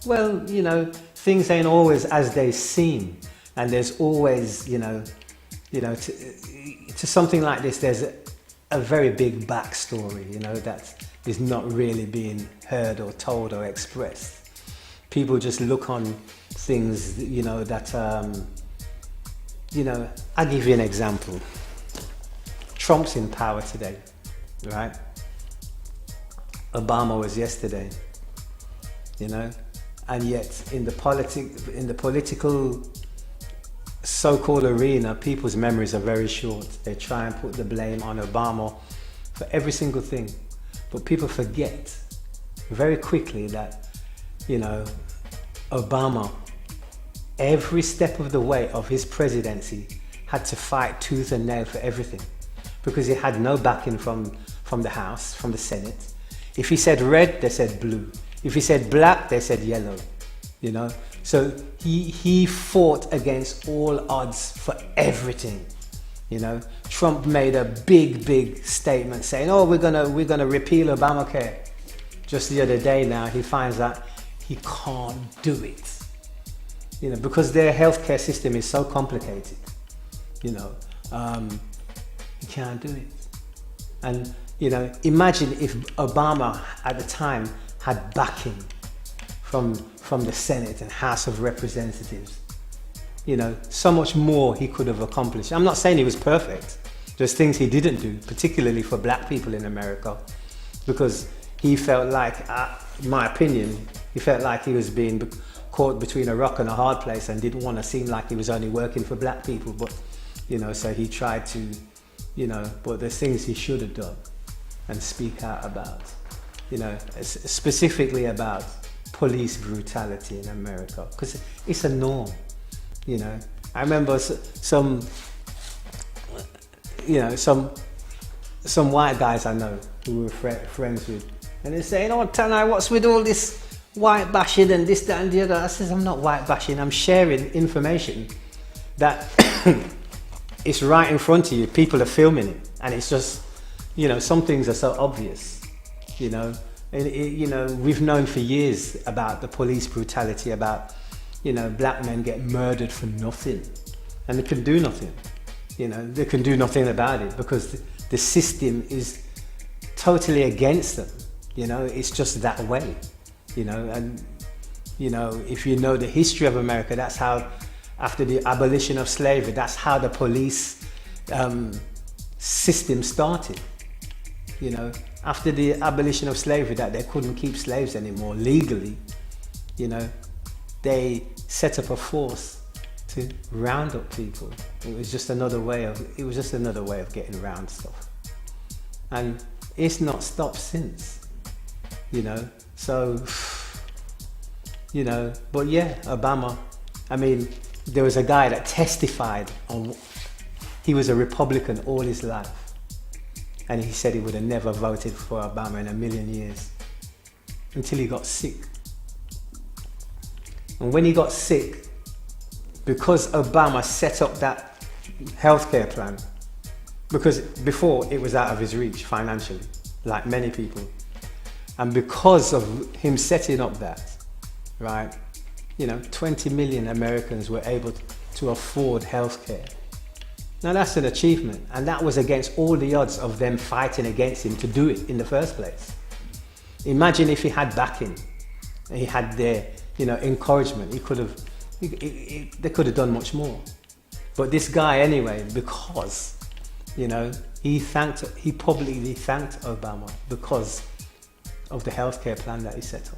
Well, things ain't always as they seem, and there's always, to something like this, there's a very big backstory, that is not really being heard or told or expressed. People just look on things, that, I'll give you an example. Trump's in power today, right? Obama was yesterday, and yet in the political so-called arena, people's memories are very short. They try and put the blame on Obama for every single thing, but people forget very quickly that, Obama, every step of the way of his presidency, had to fight tooth and nail for everything, because he had no backing from the House, from the Senate. If he said red, they said blue. If he said black, they said yellow. So he fought against all odds for everything. Trump made a big statement saying, "Oh, we're gonna repeal Obamacare." Just the other day now, he finds that he can't do it. Because their healthcare system is so complicated. He can't do it. And imagine if Obama at the time had backing from the Senate and House of Representatives. So much more he could have accomplished. I'm not saying he was perfect. There's things he didn't do, particularly for black people in America, because he felt like, in my opinion, he felt like he was being caught between a rock and a hard place and didn't want to seem like he was only working for black people. But, so he tried to, but there's things he should have done and speak out about, specifically about police brutality in America, because it's a norm. I remember some white guys I know who were friends with, and they're saying, "Oh, Tann-i, what's with all this white bashing and this, that and the other?" I says, "I'm not white bashing, I'm sharing information that it's right in front of you. People are filming it, and it's just, some things are so obvious, we've known for years about the police brutality, about, black men get murdered for nothing, and they can do nothing. They can do nothing about it because the system is totally against them. It's just that way. And if you know the history of America, that's how, after the abolition of slavery, that's how the police system started. After the abolition of slavery, that they couldn't keep slaves anymore legally, they set up a force to round up people. It was just another way of getting around stuff, and it's not stopped since. So but yeah, Obama, there was a guy that testified on, he was a Republican all his life, and he said he would have never voted for Obama in a million years until he got sick. And when he got sick, because Obama set up that healthcare plan, because before it was out of his reach financially, like many people, and because of him setting up that, right, 20 million Americans were able to afford healthcare. Now that's an achievement, and that was against all the odds of them fighting against him to do it in the first place. Imagine if he had backing, and he had their, encouragement. They could have done much more. But this guy anyway, because, he publicly thanked Obama because of the healthcare plan that he set up.